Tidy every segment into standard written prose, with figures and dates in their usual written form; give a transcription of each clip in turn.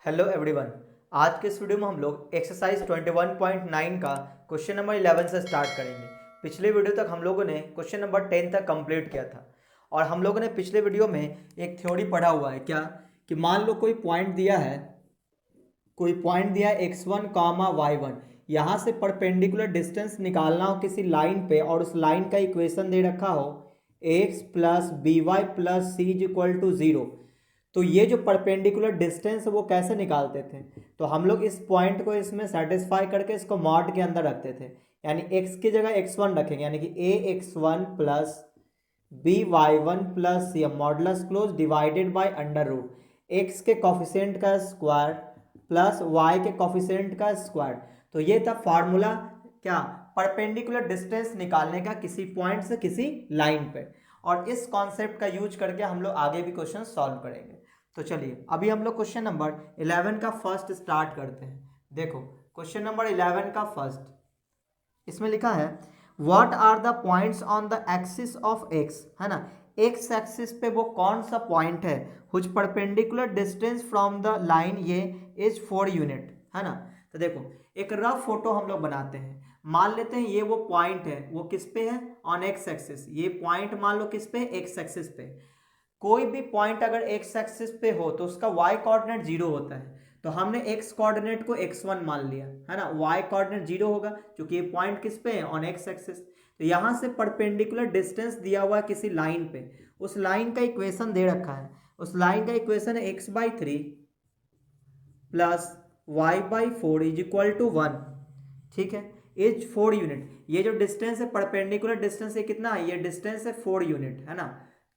Hello everyone. आज के इस वीडियो में हम लोग एक्सरसाइज 21.9 का क्वेश्चन नंबर 11 से स्टार्ट करेंगे। पिछले वीडियो तक हम लोगों ने क्वेश्चन नंबर 10 तक कंप्लीट किया था और हम लोगों ने पिछले वीडियो में एक थ्योरी पढ़ा हुआ है क्या कि मान लो कोई पॉइंट दिया है, x1 कामा y1, यहाँ से परपेंडिकुलर डिस्टेंस निकालना हो किसी लाइन पे और उस लाइन का इक्वेशन दे रखा हो x plus B Y plus C is equal to 0। तो ये जो परपेंडिकुलर डिस्टेंस है वो कैसे निकालते थे? तो हम लोग इस पॉइंट को इसमें सेटिस्फाई करके इसको मॉड के अंदर रखते थे, यानी x की जगह x1 रखेंगे, यानी कि ax1 plus B Y one plus C modulus close divided by under root X के कॉफिशिएंट का स्क्वायर प्लस वाई के कॉफिशिएंट का स्क्वायर। तो ये था फार्मूला क्या, परपेंडिकुलर डिस्टेंस निकालने का किसी पॉइंट से किसी लाइन पे। और इस कॉन्सेप्ट का यूज करके हम लोग आगे भी क्वेश्चन सॉल्व करेंगे। तो चलिए अभी हम लोग क्वेश्चन नंबर 11 का फर्स्ट स्टार्ट करते हैं। देखो क्वेश्चन नंबर 11 का फर्स्ट, इसमें लिखा है what are the points on the axis of X, है ना। एक्स एक्सिस पे वो कौन सा पॉइंट है which perpendicular distance from the line ये इज 4 यूनिट, है ना। तो देखो एक रफ फोटो हम लोग बनाते हैं। मान लेते हैं ये वो पॉइंट है, वो किस पे है, ऑन एक्स एक्सिस। ये पॉइंट मान लो किस पे, एक्स एक्सिस पे। कोई भी पॉइंट अगर एक्स एक्सिस पे हो तो उसका वाई कोऑर्डिनेट 0 होता है। तो हमने एक्स कोऑर्डिनेट को x1 मान लिया, है ना। वाई कोऑर्डिनेट 0 होगा क्योंकि ये पॉइंट किस पे है, ऑन एक्स एक्सिस। तो यहां से परपेंडिकुलर डिस्टेंस दिया हुआ है किसी लाइन पे, उस लाइन का इक्वेशन दे रखा है। उस लाइन का इक्वेशन है x/3 plus y/4 is equal to 1, ठीक है। Is 4 unit. ये जो डिस्टेंस है परपेंडिकुलर डिस्टेंस है कितना है, ये डिस्टेंस है 4 यूनिट, है ना।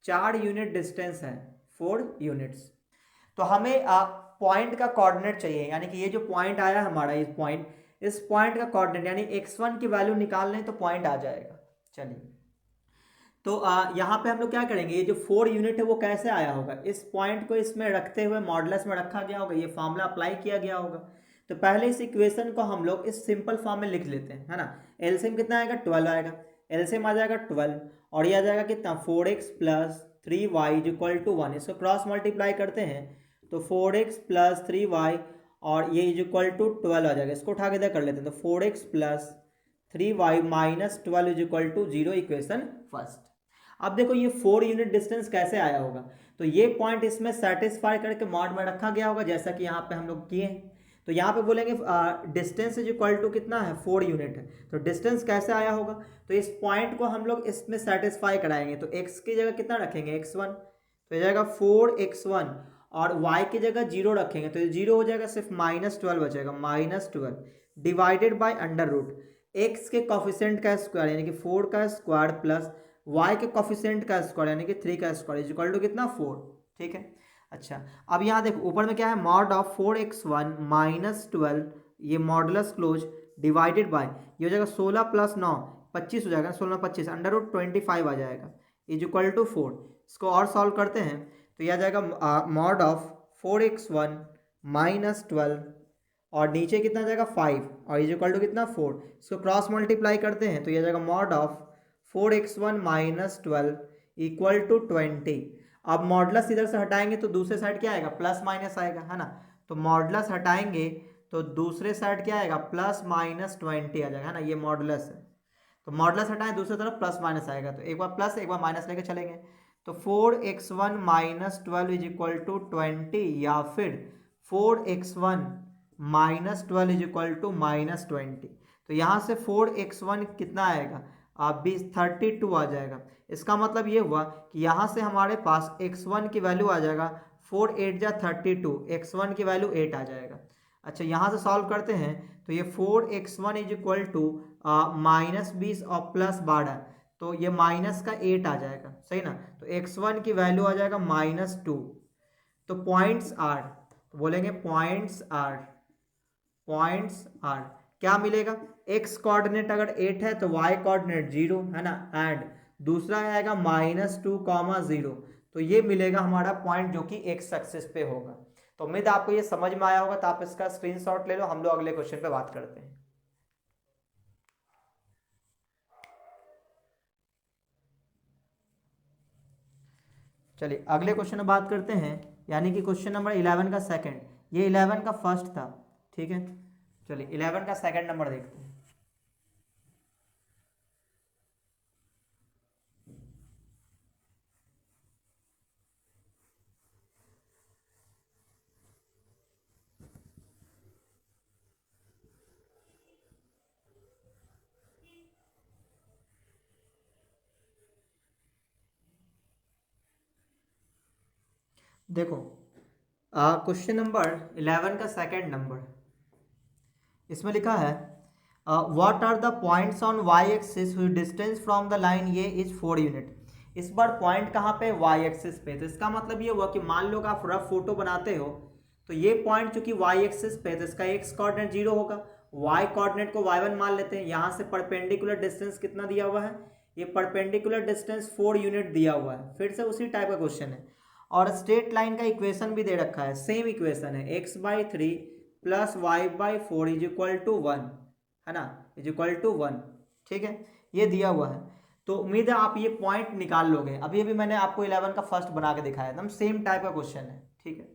4 यूनिट डिस्टेंस है, 4 यूनिट्स। तो हमें पॉइंट का कोऑर्डिनेट चाहिए, यानी कि ये जो पॉइंट आया हमारा, इस पॉइंट का कोऑर्डिनेट यानी x1 की वैल्यू निकाल लें तो पॉइंट आ जाएगा। चलिए तो यहाँ पे हम लोग क्या करेंगे, ये जो 4 यूनिट है वो कैसे आया होगा, इस पॉइंट को इसमें रखते हुए मॉडुलस में रखा गया होगा, ये फॉर्मूला अप्लाई किया गया होगा। तो पहले इस इक्वेशन को हम लोग इस सिंपल फॉर्म में लिख लेते हैं, है ना। एलसीएम कितना आएगा, 12 आएगा। एलसीएम आ जाएगा 12 और ये आ जाएगा कितना, 4x plus 3y is equal to 1। इसको क्रॉस मल्टीप्लाई करते हैं तो 4x प्लस 3y और ये इज इक्वल टू 12 आ जाएगा। इसको उठा के इधर कर लेते हैं तो 4x plus 3y minus 12 is equal to 0, equation first. अब देखो ये 4 यूनिट डिस्टेंस कैसे आया होगा, तो ये पॉइंट इसमें सेटिस्फाई करके मॉड में रखा गया होगा जैसा कि यहाँ पे हम लोग किए हैं। तो यहाँ पे बोलेंगे डिस्टेंस इज इक्वल टू कितना है, 4 यूनिट है। तो डिस्टेंस कैसे आया होगा, तो इस पॉइंट को हम लोग इसमें सेटिस्फाई कराएंगे। तो x की जगह कितना रखेंगे, x1, तो ये जाएगा 4x1 और y की जगह 0 रखेंगे तो ये 0 हो जाएगा, सिर्फ -12 बचेगा, -12 divided by under root X के कॉफिशिएंट का स्क्वायर यानी कि 4 का स्क्वायर प्लस y के कॉफिशिएंट का स्क्वायर यानी कि 3 का स्क्वायर इज इक्वल टू कितना, 4, ठीक है। अच्छा अब यहाँ देखो ऊपर में क्या है, मॉड ऑफ 4x1 माइनस 12, ये मॉडुलस क्लोज डिवाइडेड बाय, ये हो जाएगा 16 प्लस 9 25 हो जाएगा, 16 25 अंडर रूट 25 आ जाएगा इज इक्वल टू 4। इसको और सॉल्व करते हैं तो यह आ जाएगा मॉड ऑफ 4x1 माइनस 12 और नीचे कितना आ जाएगा 5 और इज इक्वल टू कितना, 4। इसको क्रॉस मल्टीप्लाई करते हैं तो यह आ जाएगा mod of 4x1 minus 12 equal to 20। अब मॉडुलस इधर से हटाएंगे तो दूसरे साइड क्या आएगा, प्लस माइनस आएगा, है ना। तो मॉडुलस हटाएंगे तो दूसरे साइड क्या आएगा, प्लस माइनस 20 आ जाएगा, है ना। ये मॉडुलस है तो मॉडुलस हटाएं दूसरी तरफ प्लस माइनस आएगा, तो एक बार प्लस एक बार माइनस लेके चलेंगे। तो 4x1 minus 12 is equal to 20 या फिर 4x1 minus 12 is equal to -20। तो यहाँ से 4x1 कितना आएगा, आप 32 आ जाएगा। इसका मतलब ये हुआ कि यहाँ से हमारे पास x1 की वैल्यू आ जाएगा 4 8 जा 32, x1 की वैल्यू 8 आ जाएगा। अच्छा यहाँ से सॉल्व करते हैं तो ये 4x1 इज इक्वल टू -20 और प्लस 12, तो ये माइनस का 8 आ जाएगा, सही ना। तो x1 की वैल्यू आ जाएगा -2। तो पॉइंट्स आर, तो बोलेंगे पॉइंट्स आर क्या मिलेगा, x कोऑर्डिनेट अगर 8 है तो y कोऑर्डिनेट 0, है ना। एंड दूसरा आएगा -2, 0। तो ये मिलेगा हमारा पॉइंट जो कि x एक्सिस पे होगा। तो उम्मीद आपको ये समझ में आया होगा, तो आप इसका स्क्रीनशॉट ले लो, हम लोग अगले क्वेश्चन पे बात करते हैं। चलिए अगले क्वेश्चन में बात करते हैं, यानी कि क्वेश्चन नंबर 11 का सेकंड। ये 11 का फर्स्ट था, ठीक है। चलिए 11 का सेकंड नंबर देखते हैं। देखो क्वेश्चन नंबर 11 का सेकंड नंबर, इसमें लिखा है what are the points on Y axis whose distance from the line ये इज 4 यूनिट। इस बार पॉइंट कहाँ पे, वाई एक्सिस पे। तो इसका मतलब ये हुआ कि मान लो कि आप रफ फोटो बनाते हो, तो ये पॉइंट चूंकि वाई एक्सिस पे, तो इसका एक्स कोऑर्डिनेट 0 होगा, वाई कोऑर्डिनेट को y1 मान लेते हैं। यहाँ से परपेंडिकुलर डिस्टेंस कितना दिया हुआ है, ये परपेंडिकुलर डिस्टेंस 4 यूनिट दिया हुआ है। फिर से उसी टाइप का क्वेश्चन है, और स्ट्रेट लाइन का इक्वेशन भी दे रखा है, सेम इक्वेशन है, x/3 plus y/4 is equal to 1, है ना, इज इक्वल टू 1, ठीक है, ये दिया हुआ है। तो उम्मीद है आप ये पॉइंट निकाल लोगे। अभी अभी मैंने आपको 11 का फर्स्ट बना के दिखाया, एकदम सेम टाइप का क्वेश्चन है, ठीक है।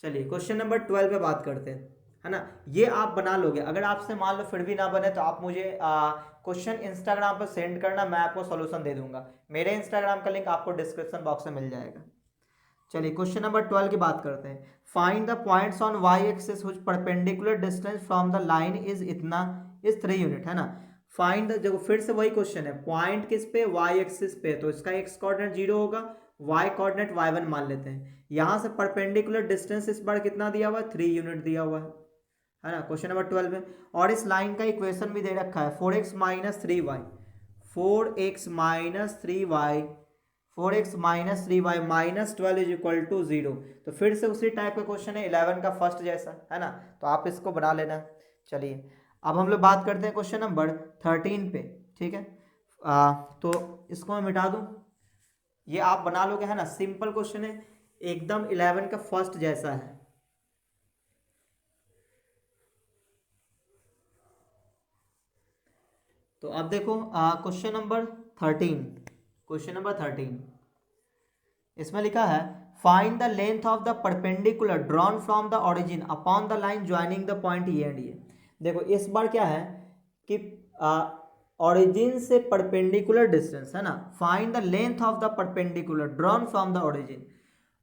चलिए क्वेश्चन नंबर 12 पे बात करते हैं, है ना। ये आप बना लोगे। अगर आपसे मान लो फिर भी ना बने तो आप मुझे क्वेश्चन इंस्टाग्राम पर सेंड करना, मैं आपको सॉल्यूशन दे दूंगा। मेरे इंस्टाग्राम का लिंक आपको डिस्क्रिप्शन बॉक्स में मिल जाएगा। चलिए क्वेश्चन नंबर 12 की बात करते हैं। Find the points on Y axis which perpendicular distance from the line is इतना इज 3 यूनिट, है ना। फाइंड द, फिर से वही क्वेश्चन है, पॉइंट किस पे, वाई एक्सिस पे, तो इसका एक्स कोऑर्डिनेट 0 होगा, वाई कोऑर्डिनेट y1 मान लेते हैं। यहाँ से परपेंडिकुलर डिस्टेंस इस बार कितना दिया हुआ है, 3 यूनिट दिया हुआ है ना, क्वेश्चन नंबर 12 में। और इस लाइन का इक्वेशन भी दे रखा है, 4x minus 3y, 4x minus 3y, 4x minus 3y minus 12 is equal to 0। तो फिर से उसी टाइप का क्वेश्चन है, 11 का फर्स्ट जैसा, है ना, तो आप इसको बना लेना। चलिए अब हम लोग बात करते हैं क्वेश्चन नंबर 13 पे, ठीक है। तो इसको मैं मिटा दूं, ये आप बना लोगे, है ना, सिंपल क्वेश्चन है, एकदम 11 का फर्स्ट जैसा है। तो अब देखो क्वेश्चन नंबर 13, क्वेश्चन नंबर 13, इसमें लिखा है find the length of the perpendicular drawn from the origin upon the line joining the point A and A. देखो इस बार क्या है कि ओरिजिन से परपेंडिकुलर डिस्टेंस, है ना, find the length of the perpendicular drawn from the origin.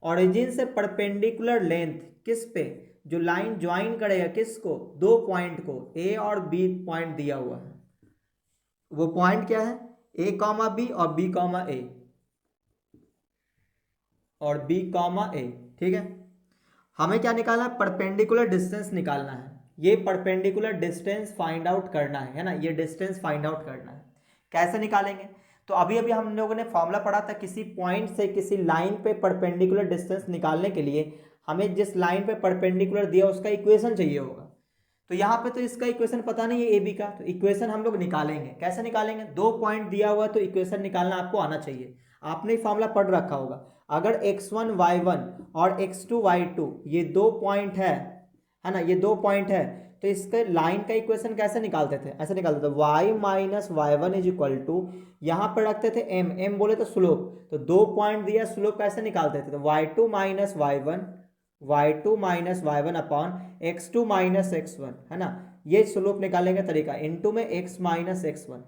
Origin से perpendicular length किस पे, जो लाइन ज्वाइन करेगा किसको, दो पॉइंट को, ए और बी पॉइंट दिया हुआ है। वो पॉइंट क्या है, ए कॉमा बी और बी कॉमा ए, और बी कॉमा ए, ठीक है। हमें क्या निकालना है, परपेंडिकुलर डिस्टेंस निकालना है। ये परपेंडिकुलर डिस्टेंस फाइंड आउट करना है ना, ये डिस्टेंस फाइंड आउट करना है। कैसे निकालेंगे, तो अभी अभी हम लोगों ने फॉर्मूला पढ़ा था, किसी पॉइंट से किसी लाइन पे परपेंडिकुलर डिस्टेंस निकालने के लिए हमें जिस लाइन पे परपेंडिकुलर दिया उसका इक्वेशन चाहिए होगा। तो यहाँ पे तो इसका इक्वेशन पता नहीं है ए बी का, तो इक्वेशन हम लोग निकालेंगे। कैसे निकालेंगे, दो पॉइंट दिया हुआ है तो इक्वेशन निकालना आपको आना चाहिए। आपने फॉर्मूला पढ़ रखा होगा, अगर x1 y1 और x2 y2 ये दो पॉइंट है ना, ये दो पॉइंट है, तो इसके लाइन का इक्वेशन कैसे निकालते थे, ऐसे निकालते थे, y minus y1 is equal to, यहाँ पर रखते थे m, m बोले तो स्लोप, तो दो पॉइंट दिया, स्लोप कैसे निकालते थे, तो y2 minus y1, y2 minus y1 upon x2 minus x1, है ना, ये स्लोप निकालेंगे तरीका, इनटू में x माइनस x1।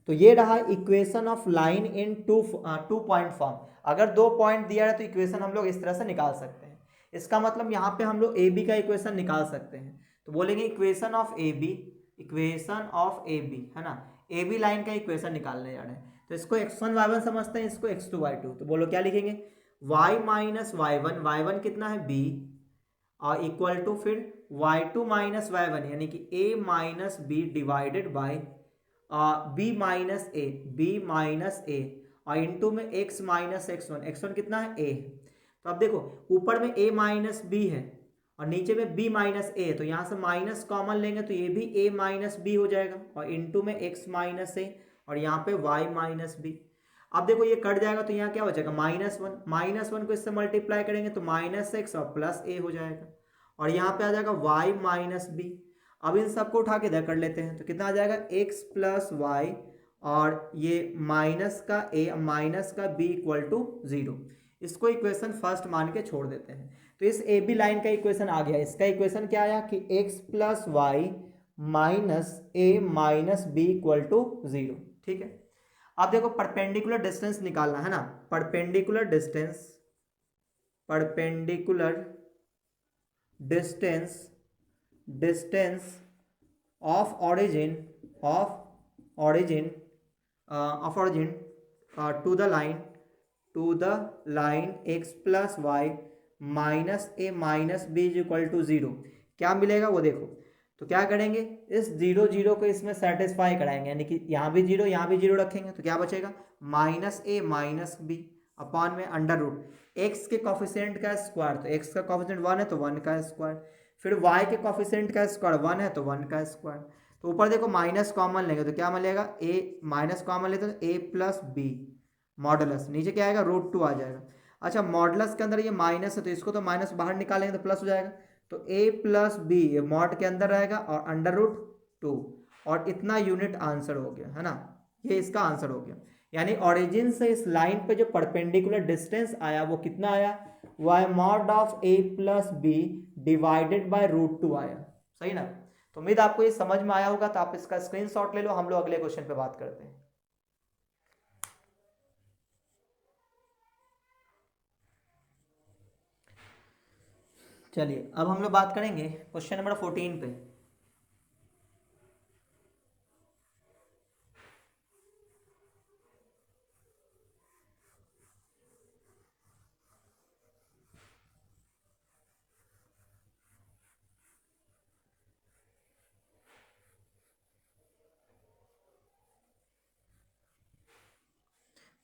तो ये रहा equation of line in two point form. अगर दो पॉइंट दिया है तो इक्वेशन हम लोग इस तरह से निकाल सकते हैं। इसका मतलब यहाँ पे हम लोग ए बी का इक्वेशन निकाल सकते हैं, तो बोलेंगे equation of A B, equation of A B, है ना, ए बी लाइन का इक्वेशन निकालने जा रहे हैं। तो इसको x1 y1 समझते हैं, इसको x2 y2, तो बोलो क्या लिखेंगे, y माइनस y1, y1 कितना है b, और इक्वल टू फिर y2 माइनस y1 यानी कि a minus B divided by B minus A, B minus A, और इंटू में x माइनस x1, x1 कितना है a। तो अब देखो ऊपर में a माइनस बी है और नीचे में b माइनस ए, तो यहाँ से माइनस कॉमन लेंगे तो ये भी a माइनस बी हो जाएगा, और इंटू में x माइनस ए, और यहाँ पे y माइनस बी। अब देखो ये कट जाएगा तो यहाँ क्या हो जाएगा, -1, -1 को इससे मल्टीप्लाई करेंगे तो -x और प्लस a हो जाएगा, और यहाँ पे आ जाएगा y माइनस बी। अब इन सबको उठा के इधर कर लेते हैं तो कितना आ जाएगा, x प्लस वाई, और ये माइनस का a माइनस का b इक्वल टू 0। इसको इक्वेशन फर्स्ट मान के छोड़ देते हैं। तो इस ए बी लाइन का इक्वेशन आ गया। इसका इक्वेशन क्या आया कि x plus Y minus A minus B equal to 0। ठीक है, अब देखो परपेंडिकुलर डिस्टेंस निकालना है ना। Perpendicular distance distance of origin to the line x plus Y minus A minus B is equal to 0 क्या मिलेगा वो देखो। तो क्या करेंगे, इस 0 0 को इसमें सेटिस्फाई कराएंगे, यानी कि यहाँ भी 0 यहाँ भी 0 रखेंगे तो क्या बचेगा minus A minus B upon में अंडर रूट एक्स के कॉफिशिएंट का स्क्वायर, तो एक्स का कॉफिशिएंट 1 है तो 1 का स्क्वायर, फिर वाई के कॉफिशिएंट का स्क्वायर 1 है तो 1 का स्क्वायर। तो ऊपर देखो माइनस कॉमन लेंगे तो क्या मिलेगा, ए माइनस कॉमन लेते हैं तो ए प्लस बी मॉडुलस, नीचे क्या आएगा √2 आ जाएगा। अच्छा मॉडुलस के अंदर ये माइनस है तो इसको तो माइनस बाहर निकालेंगे तो प्लस हो जाएगा, तो ए प्लस बी ये मॉड के अंदर रहेगा और अंडर रूट 2 और इतना यूनिट आंसर हो गया है ना, ये इसका आंसर हो गया। यानी ओरिजिन से इस लाइन पे जो परपेंडिकुलर डिस्टेंस आया वो कितना आया, Y mod of A plus B divided by √2 आया। सही ना, तो उम्मीद आपको ये समझ में आया होगा। तो आप इसका स्क्रीनशॉट ले लो, हम लोग अगले क्वेश्चन पे बात करते हैं। चलिए अब हम लोग बात करेंगे क्वेश्चन नंबर 14 पे।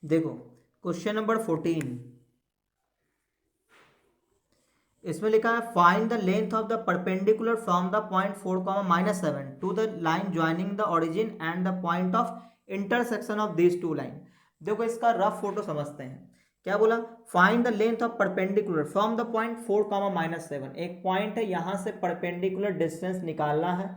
देखो क्वेश्चन नंबर 14, इसमें लिखा है find the length of the perpendicular from the point 4, -7 to the line joining the origin and the point of intersection of this two line. देखो इसका रफ फोटो समझते हैं। क्या बोला, find the length of perpendicular from the point 4, -7। एक point है, यहाँ से परपेंडिकुलर डिस्टेंस निकालना है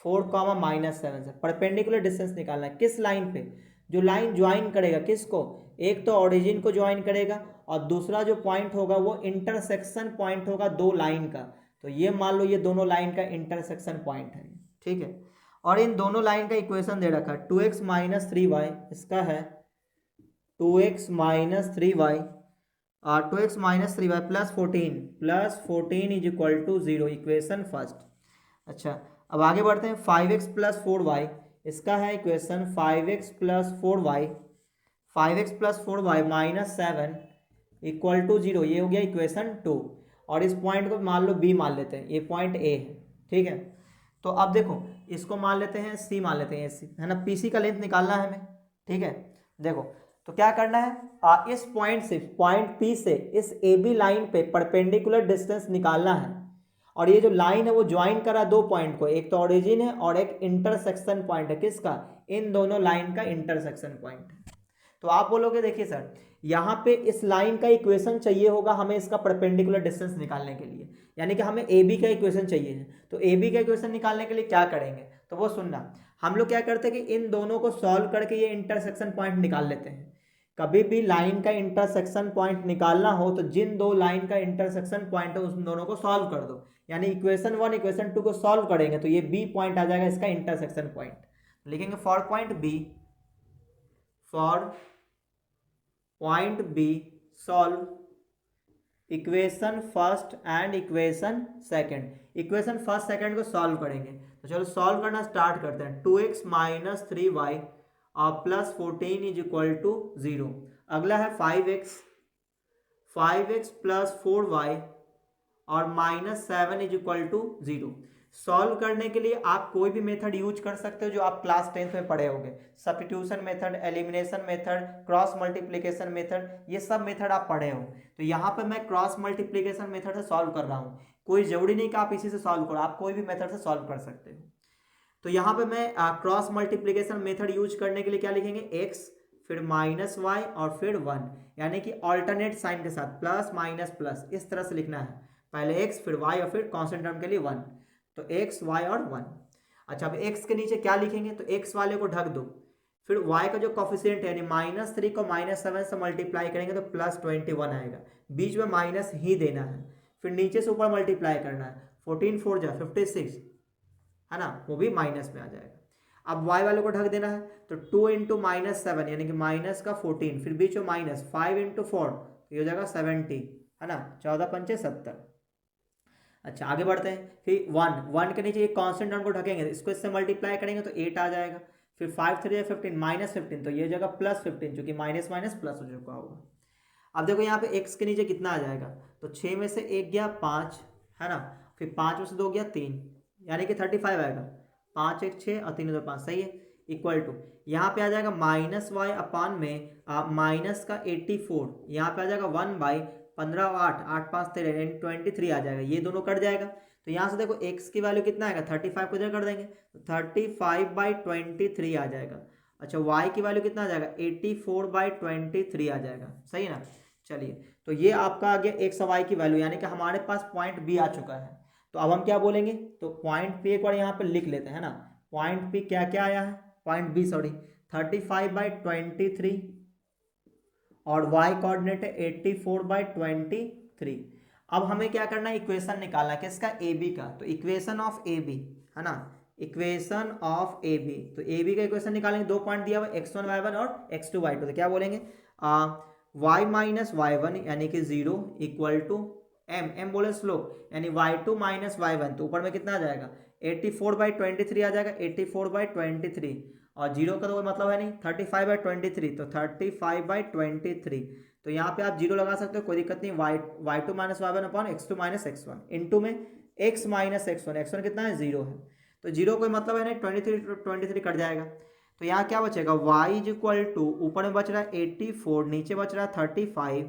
4, -7 से परपेंडिकुलर डिस्टेंस निकालना है। किस लाइन पे, जो लाइन ज्वाइन करेगा किसको, एक तो ओरिजिन को ज्वाइन करेगा और दूसरा जो पॉइंट होगा वो इंटरसेक्शन पॉइंट होगा दो लाइन का। तो ये मान लो ये दोनों लाइन का इंटरसेक्शन पॉइंट है, ठीक है। और इन दोनों लाइन का इक्वेशन दे रखा है 2x - 3y, इसका है 2x - 3y और 2x - 3y +14 is equal to 0, equation first. अच्छा अब आगे बढ़ते हैं, 5x + 4y, इसका है equation 5x + 4y -7 equal to 0, ये हो गया इक्वेशन 2। और इस पॉइंट को मान लो बी मान लेते हैं, ये पॉइंट ए है, ठीक है। तो अब देखो इसको मान लेते हैं सी, मान लेते हैं सी, है ना, पीसी का लेंथ निकालना है हमें, ठीक है। देखो तो क्या करना है, इस पॉइंट से, पॉइंट पी से इस ए बी लाइन पे परपेंडिकुलर डिस्टेंस निकालना है। और ये जो लाइन है वो ज्वाइन करा दो पॉइंट को, एक तो ओरिजिन है और एक इंटरसेक्शन पॉइंट है, किसका, इन दोनों लाइन का इंटरसेक्शन पॉइंट है। तो आप बोलोगे देखिए सर यहाँ पे इस लाइन का इक्वेशन चाहिए होगा हमें इसका परपेंडिकुलर डिस्टेंस निकालने के लिए, यानी कि हमें ए बी का इक्वेशन चाहिए है। तो ए बी का इक्वेशन निकालने के लिए क्या करेंगे, तो वो सुनना, हम लोग क्या करते हैं कि इन दोनों को सॉल्व करके ये इंटरसेक्शन पॉइंट निकाल लेते हैं। कभी भी लाइन का इंटरसेक्शन पॉइंट निकालना हो तो जिन दो लाइन का इंटरसेक्शन पॉइंट है उन दोनों को सॉल्व कर दो, यानी इक्वेशन 1 इक्वेशन 2 को सॉल्व करेंगे तो ये बी पॉइंट आ जाएगा इसका इंटरसेक्शन पॉइंट। लिखेंगे for point B solve equation first and equation second. Equation first second को सॉल्व करेंगे, तो चलो सॉल्व करना स्टार्ट करते हैं। 2x - 3y और +14 इज इक्वल टू 0। अगला है 5x + 4y और -7 इज इक्वल टू 0। सॉल्व करने के लिए आप कोई भी मेथड यूज कर सकते हो जो आप क्लास 10th में पढ़े होंगे, substitution method, elimination method, cross multiplication method, ये सब मेथड आप पढ़े हो। तो यहाँ पे मैं क्रॉस मल्टीप्लिकेशन मेथड से सॉल्व कर रहा हूँ, कोई जरूरी नहीं कि आप इसी से सॉल्व करो, आप कोई भी मेथड से सॉल्व कर सकते हो। तो यहाँ पे मैं क्रॉस मल्टीप्लिकेशन मेथड यूज करने के लिए क्या लिखेंगे, x फिर -y और फिर 1, यानी कि ऑल्टरनेट साइन के साथ प्लस माइनस प्लस, इस तरह से लिखना है। पहले x फिर y और फिर कांस्टेंट टर्म के लिए 1, तो x y और 1। अच्छा अब x के नीचे क्या लिखेंगे, तो x वाले को ढक दो, फिर y का जो कॉफिशिएंट है यानी -3 को -7 से मल्टीप्लाई करेंगे तो +21 आएगा, बीच में माइनस ही देना है। फिर नीचे से ऊपर मल्टीप्लाई करना है, 14 4 जा 56, है ना, वो भी माइनस में आ जाएगा। अब y वाले को ढक देना है, तो 2 इंटू -7 यानी कि माइनस का 14, फिर बीच में माइनस 5 इंटू 4 तो ये हो जाएगा 70, है ना, 14 पंचे 70। अच्छा आगे बढ़ते हैं, फिर 1 के नीचे एक कांस्टेंट टर्म को ढकेंगे, इसको इससे मल्टीप्लाई करेंगे तो 8 आ जाएगा, फिर 5 3 15 -15 तो ये हो जाएगा +15, चूंकि माइनस माइनस प्लस हो चुका होगा। अब देखो यहाँ पे x के नीचे कितना आ जाएगा, तो 6 में से 1 गया 5, है ना, फिर 5 में से 2 गया 3, यानी कि 35 आएगा, 5 1 6 और 3 2 5, सही है, इक्वल टू यहाँ पे आ जाएगा -y अपान में माइनस का 84, यहाँ पे आ जाएगा 1/15 8 8 5 13 यानी 23 आ जाएगा, ये दोनों कट जाएगा। तो यहाँ से देखो x की वैल्यू कितना आएगा, 35 को इधर कर देंगे तो 35/23 आ जाएगा। अच्छा y की वैल्यू कितना आ जाएगा, 84/23 आ जाएगा, सही है ना। चलिए तो ये आपका आ गया x और y की वैल्यू, यानी कि हमारे पास पॉइंट बी आ चुका है। तो अब हम क्या बोलेंगे, तो पॉइंट पी एक बार यहाँ पे लिख लेते हैं ना, पॉइंट पी क्या क्या आया है, पॉइंट बी सॉरी 35/23 और y कोऑर्डिनेट है 84/23। अब हमें क्या करना है, इक्वेशन निकालना है किसका, ए बी का। तो इक्वेशन ऑफ ए बी, है ना, इक्वेशन ऑफ ए बी, तो ए बी का इक्वेशन निकालेंगे, 2 पॉइंट दिया हुआ x1 y1 और x2 y2, तो क्या बोलेंगे y माइनस y1 यानी कि 0 इक्वल टू m बोले स्लोप, यानी y2 माइनस y1, तो ऊपर में कितना आ जाएगा 84/23 आ जाएगा, 84/23 और 0 का तो कोई मतलब है नहीं, 35/23 तो 35/23, तो यहाँ पे आप 0 लगा सकते हो, कोई दिक्कत नहीं, y2 minus y1 upon x2 minus x1 into में x माइनस x1 कितना है 0 है, तो 0 कोई मतलब है नहीं, 23 कट जाएगा। तो यहाँ क्या बचेगा y इज इक्वल टू, ऊपर में बच रहा है 84, नीचे बच रहा है 35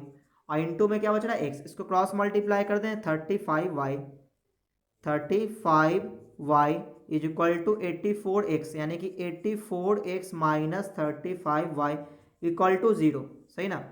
और इंटू में क्या बच रहा है x, इसको क्रॉस मल्टीप्लाई कर दें 35y is equal to 84x, यानी कि 84x minus 35y equal to 0, सही ना।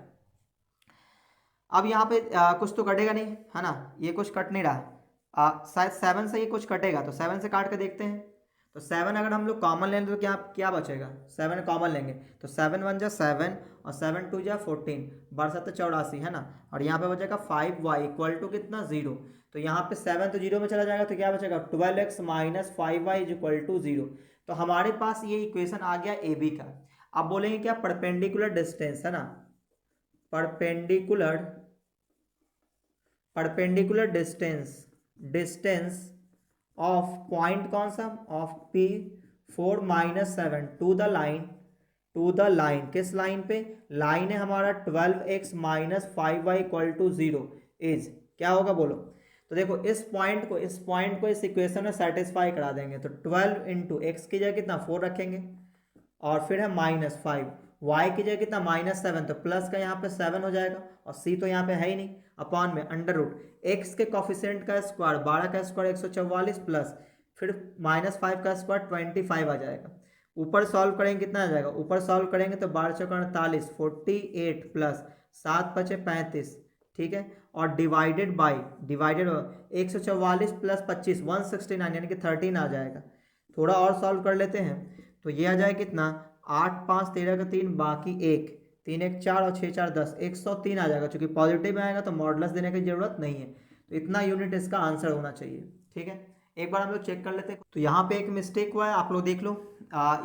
अब यहाँ पे कुछ तो कटेगा नहीं, है ना, ये कुछ कट नहीं रहा, शायद 7 से ये कुछ कटेगा, तो 7 से काट के देखते हैं। तो 7 अगर हम लोग कॉमन लेंगे तो क्या क्या बचेगा, 7 कॉमन लेंगे तो 7 1 जा 7 और 7 2 जा 14, 62 84, है ना, और यहाँ पे बचेगा 5y इक्वल टू कितना 0, तो यहाँ पे 7 तो 0 में चला जाएगा, तो क्या बचेगा 12x minus 5y is equal to 0। तो हमारे पास ये इक्वेशन आ गया ए बी का। अब बोलेंगे क्या, परपेंडिकुलर डिस्टेंस, है ना, परपेंडिकुलर डिस्टेंस ऑफ पॉइंट कौन सा, of P 4 minus 7 to the line, किस लाइन पे, लाइन है हमारा 12x minus 5y equal to 0 is क्या होगा बोलो। तो देखो इस पॉइंट को इस इक्वेशन में सेटिस्फाई करा देंगे, तो 12 इंटू एक्स की जगह कितना 4 रखेंगे और फिर है -5, y की जगह कितना -7, तो प्लस का यहाँ पे 7 हो जाएगा और c तो यहाँ पे है ही नहीं, अपॉन में अंडर रूट x के कॉफिशिएंट का स्क्वायर 12 का स्क्वायर 144 प्लस फिर -5 का स्क्वायर 25 आ जाएगा। ऊपर सॉल्व करेंगे कितना आ जाएगा, ऊपर सॉल्व करेंगे तो 12 चौका 48 48 प्लस 7 पचे 35, ठीक है, और डिवाइडेड 144 प्लस 25 169 यानी कि 13 आ जाएगा। थोड़ा और सॉल्व कर लेते हैं, तो ये आ जाए कितना 8 5 13 का 3 बाकी 1 3 1 4 और 6 4 10 103 आ जाएगा, क्योंकि पॉजिटिव में आएगा तो मॉडुलस देने की जरूरत नहीं है, तो इतना यूनिट इसका आंसर होना चाहिए। ठीक है, एक बार हम लोग चेक कर लेते हैं। तो यहाँ पे एक मिस्टेक हुआ है, आप लोग देख लो,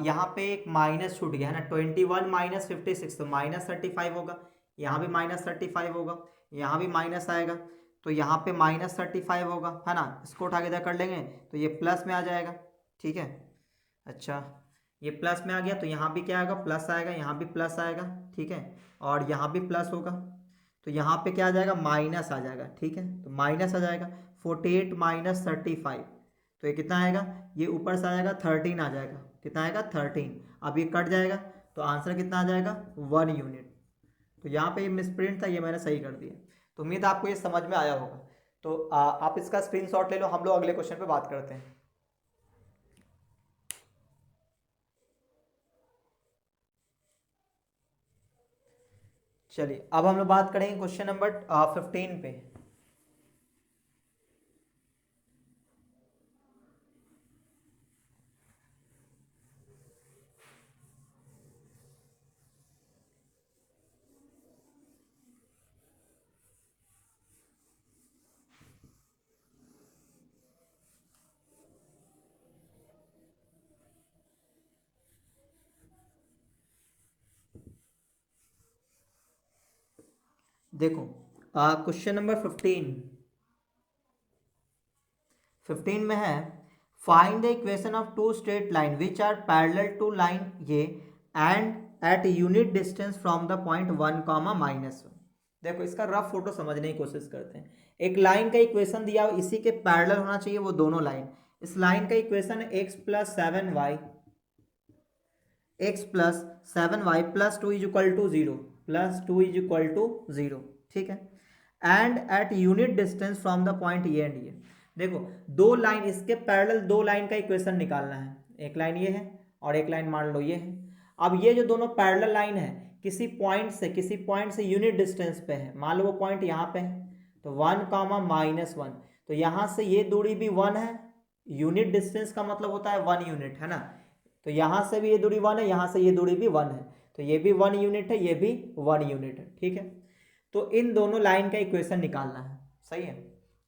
यहाँ पे एक माइनस छूट गया है ना, 21 माइनस 56 तो -35 होगा, यहाँ भी -35 होगा, यहाँ भी माइनस आएगा, तो यहाँ पे -35 होगा, है ना, इसको उठा के इधर कर लेंगे तो ये प्लस में आ जाएगा। ठीक है, अच्छा ये प्लस में आ गया तो यहाँ भी क्या आएगा प्लस आएगा, यहाँ भी प्लस आएगा, ठीक है, और यहाँ भी प्लस होगा, तो यहाँ पे क्या आ जाएगा माइनस आ जाएगा। ठीक है, तो माइनस आ जाएगा 48 माइनस 35, तो ये कितना आएगा, ये ऊपर से आ जाएगा 13 आ जाएगा, कितना आएगा 13, अब ये कट जाएगा तो आंसर कितना आ जाएगा 1 यूनिट। तो यहाँ पे ये मिसप्रिंट था, ये मैंने सही कर दिया। तो उम्मीद आपको ये समझ में आया होगा। तो आप इसका स्क्रीनशॉट ले लो, हम लोग अगले क्वेश्चन पे बात करते हैं। चलिए अब हम लोग बात करेंगे क्वेश्चन नंबर 15 पे। देखो क्वेश्चन नंबर 15 में है find the equation of two straight line which are parallel to line ये and eight unit distance from the point 1, -1। देखो इसका रफ फोटो समझने की कोशिश करते हैं। एक लाइन का इक्वेशन दिया हो, इसी के पैरेलल होना चाहिए वो दोनों लाइन। इस लाइन का इक्वेशन है x + 7y प्लस 2 = 0, ठीक है। And eight unit distance from the point A and ये। देखो दो लाइन, इसके पैरेलल दो लाइन का इक्वेशन निकालना है। एक लाइन ये है और एक लाइन मान लो ये है। अब ये जो दोनों पैरेलल लाइन है किसी पॉइंट से यूनिट डिस्टेंस पे है। मान लो वो पॉइंट यहाँ पे है तो 1, -1, तो यहाँ से ये दूरी भी 1 है। यूनिट डिस्टेंस का मतलब होता है 1 यूनिट, है ना। तो यहाँ से भी ये दूरी 1 है, यहाँ से ये दूरी भी 1 है, तो ये भी 1 यूनिट है, ये भी 1 यूनिट है, ठीक है। तो इन दोनों लाइन का इक्वेशन निकालना है, सही है।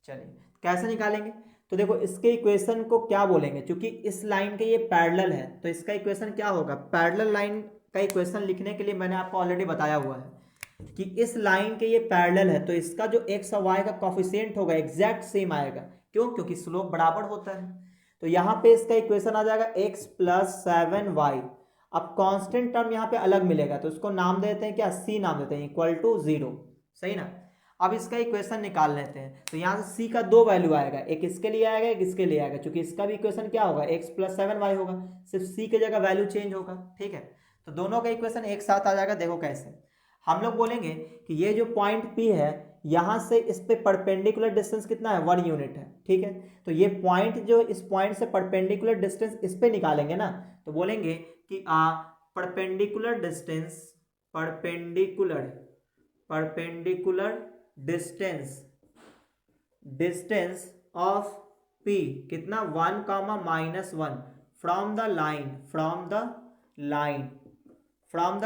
चलिए कैसे निकालेंगे, तो देखो इसके इक्वेशन को क्या बोलेंगे, क्योंकि इस लाइन के ये पैरेलल है तो इसका इक्वेशन क्या होगा। पैरेलल लाइन का इक्वेशन लिखने के लिए मैंने आपको ऑलरेडी बताया हुआ है कि इस लाइन के ये पैरेलल है तो इसका जो एक्स और वाई का कोफिशिएंट होगा एग्जैक्ट सेम आएगा। क्यों, क्योंकि स्लोप बराबर होता है। तो यहाँ पे इसका इक्वेशन आ जाएगा x + 7y। अब कांस्टेंट टर्म यहाँ पे अलग मिलेगा तो उसको नाम देते हैं क्या, c नाम देते हैं, =0, सही ना। अब इसका इक्वेशन निकाल लेते हैं। तो यहाँ से c का दो वैल्यू आएगा, एक इसके लिए आएगा एक इसके लिए आएगा, क्योंकि इसका भी इक्वेशन क्या होगा x + 7y होगा, सिर्फ c की जगह वैल्यू चेंज होगा, ठीक है। तो दोनों का इक्वेशन एक साथ आ जाएगा। देखो कैसे, हम लोग बोलेंगे कि ये जो पॉइंट P है यहाँ से इस पे परपेंडिकुलर डिस्टेंस कितना है, 1 यूनिट है, ठीक है। तो ये पॉइंट जो इस पॉइंट से परपेंडिकुलर डिस्टेंस इस पे निकालेंगे ना, तो बोलेंगे कि परपेंडिकुलर डिस्टेंस ऑफ P कितना 1, -1 from the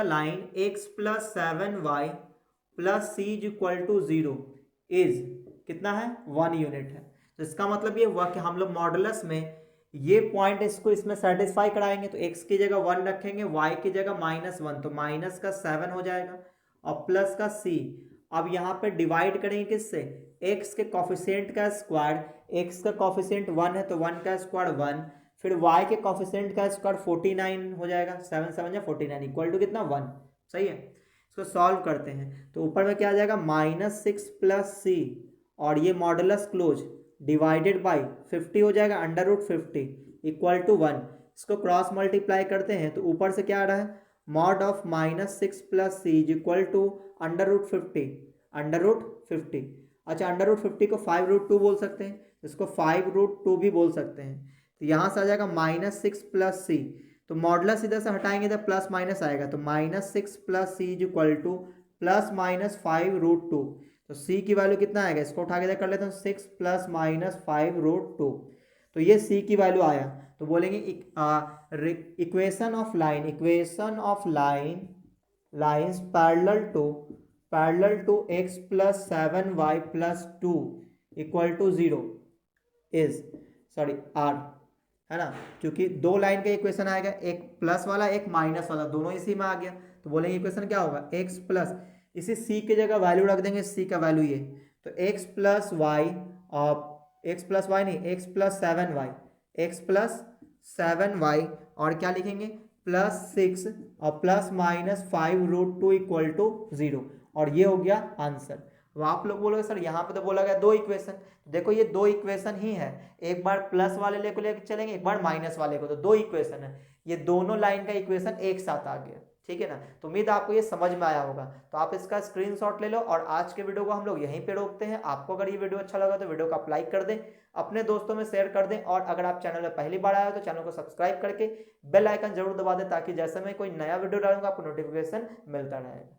line x + 7y plus c = 0 is कितना है, 1 यूनिट है। तो इसका मतलब ये हुआ कि हम लोग मॉडुलस में ये पॉइंट इसको इसमें सेटिस्फाई कराएंगे तो x की जगह 1 रखेंगे, y की जगह -1, तो माइनस का 7 हो जाएगा और प्लस का c। अब यहाँ पे डिवाइड करेंगे किससे, x के कोफिशिएंट का स्क्वायर, x का कोफिशिएंट 1 है तो 1 का स्क्वायर 1, फिर y के कोफिशिएंट का स्क्वायर 49 हो जाएगा, 7 7 या 49 इक्वल टू कितना 1, सही है। इसको सॉल्व करते हैं तो ऊपर में क्या आ जाएगा, -6 + c और ये मॉडुलस क्लोज डिवाइडेड बाई 50 हो जाएगा, √50 = 1। इसको क्रॉस मल्टीप्लाई करते हैं तो ऊपर से क्या आ रहा है, मॉड ऑफ -6 + c = √50। अच्छा √50 को 5√2 बोल सकते हैं, इसको 5√2 भी बोल सकते हैं। तो यहाँ से आ जाएगा -6 + c, तो मॉडुलस इधर से हटाएंगे इधर प्लस माइनस आएगा, तो -6 + c = ±5√2। तो c की वैल्यू कितना आएगा, इसको उठा के इधर कर लेते हैं, 6 ± 5√2। तो ये c की वैल्यू आया। तो बोलेंगे equation of lines parallel to x + 7y + 2 = 0 r, है ना। क्योंकि दो लाइन का इक्वेशन आएगा, एक प्लस वाला एक माइनस वाला, दोनों इसी में आ गया। तो बोलेंगे इक्वेशन क्या होगा, x प्लस, इसी c की जगह वैल्यू रख देंगे, c का वैल्यू ये, तो x + y + 7y और क्या लिखेंगे +6 और ±5√2 = 0, और ये हो गया आंसर। अब आप लोग बोलोगे सर यहाँ पे तो बोला गया दो इक्वेशन, देखो ये दो इक्वेशन ही है, एक बार प्लस वाले को लेकर चलेंगे, एक बार माइनस वाले को, तो दो इक्वेशन है, ये दोनों लाइन का इक्वेशन एक साथ आ गया, ठीक है ना। तो उम्मीद आपको ये समझ में आया होगा। तो आप इसका स्क्रीनशॉट ले लो और आज के वीडियो को हम लोग यहीं पे रोकते हैं। आपको अगर ये वीडियो अच्छा लगा तो वीडियो को आप लाइक कर दें, अपने दोस्तों में शेयर कर दें, और अगर आप चैनल में पहली बार आए हो तो चैनल को सब्सक्राइब करके बेल आइकन जरूर दबा दें, ताकि जैसे मैं कोई नया वीडियो डालूंगा आपको नोटिफिकेशन मिलता रहेगा।